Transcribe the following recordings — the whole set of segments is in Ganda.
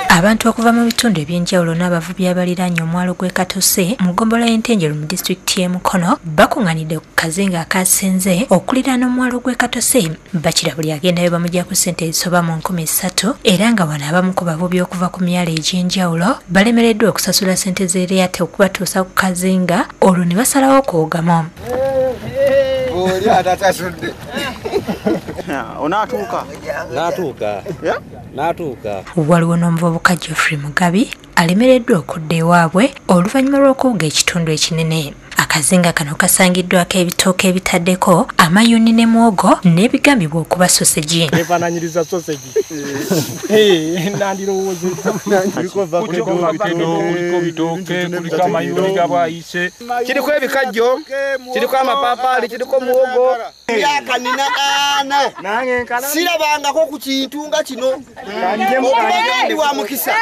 Abantu okuva mu bitundu ebyenjawulo n'abavubi abaliraanye omwalo gw'e Katose mu ggombolola y'Entenjeru mu disitulikiti y'e Mukono bakunganidde ku kazinga akasenze okuliraana omwalo gw'e Katose. Bakira buli agendayo bamuggyako ssente ezisoba mu 3,000 era nga wano abamu ku bavubi okuva ku myalo egy'enjawulo balemereddwa okusasula ssente z'eriyate okubatuusa ku kazinga olwo ne basalawo okuwugamu. Waliwo n'omuvubuka Geoffrey Mugabi alemereddwa okudda ewaabwe oluvannyuma lw'okuwuga ekitundu ekinene. Akazinga kano kasangiddwako ebitooke ebitaddeko amayuni ne mwogo n'ebigambibwa okuba soseji. Efaananyiriza soseji. Nandirowoozezza. Kuliko bitooke, kuliko amayuni gabwayise. Kiriko ebikajjo, kiriko amapaapaali, kiriko muwogo. Myaka nina ana. Sirabangako ku kintu nga kino. Okubeera wa mukisa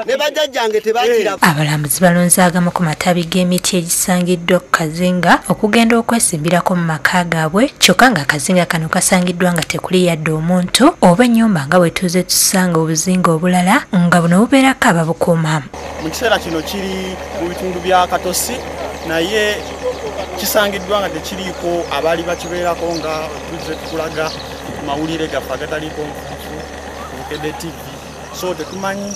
ne bajjajjange tebakiraba. Abalambuzi balonze agamu ku matabi g'emiti egisangiddwa ku kazinga okugenda okwesimbirako mu maka gaabwe, kyokka nga akazinga kano kasangiddwa nga tekuli yadde omuntu oba ennyumba nga bwe tuze tusanga obuzinga obulala nga buno bubeerako ababukuuma. Mu kiseera kino kiri mu bitundu bya Katosi naye kisangiddwa nga tekiriiko abaali bakibeerako nga tuzze tukulaga mawulire gaffe agataliiko nfuufu Bukedde TV. So tetumanyi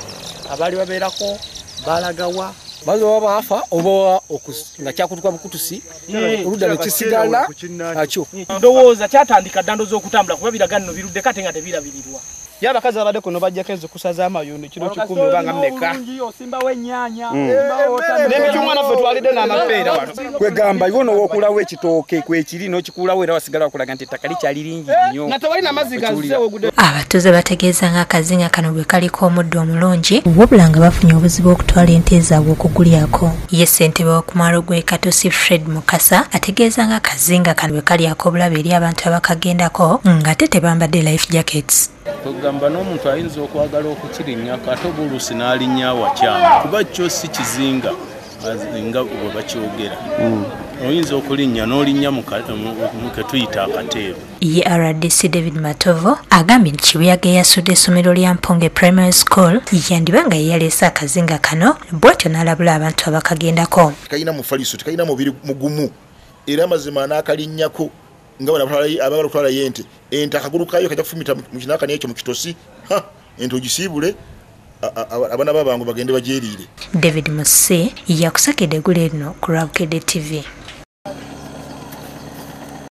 abaali babeerako balagawa bazo bafa oba nga kyakutuka bukutusi oludda nekisigala akyo ndowooza kyatandika ddando z'okutambula kuba biragano birudde kate nga tebirabirirwa. Yabakazi abadde kuno bajjako ezo kusaza amayundo kiro 10 obanga mmeka osimbawo ennyanya n'emikyungwa naffe twalidde n'amapeera wano kwegamba iwo n'owokulawo ekitooke kwekiri n'okikulawo era wasigala wakulaga nti ettaka likyali lingi nnyo nga tewali n'amazzi gazze ogudde. Abatuuze bategeeza ng'akazinga kano bwe kaliko omuddo omulungi wabula nga bafunye obuzibu okutwala ente zaabwe okugulyako. Ye ssentebe w'okumwalo gw'e Katosi Fred Mukasa ategeeza ng'akazinga kano bwe kalyako obulabe eri abantu abakagendako ng'ate tebambadde life jackets. Kugamba n'omuntu ayinza okwagala okukirinnya kate obuluusi n'alinnya awakyama kuba kyo si kizinga nga bwe bakyogera. Oyinza okulinnya n'olinnya mu ke tuyita akateeru. Ye RDC David Matovo agambye nti Kibuyaga eyasudde essomero lya Mponge Primary School yandiba nga yeyaleese akazinga kano bw'atyo n'alabula abantu abakagendako. Tekayina mufaliso, tekayina mubiri mugumu era amazima n'akalinnyako nga abagala okutwala yente ente akagulu kayo kajja kufumita mu kinaka n'ekyo mu Kitosi ente ogisiibule abana babangu bagende bajeeriire. David Musse yakusakidde eggulu lino ku Bukedde TV.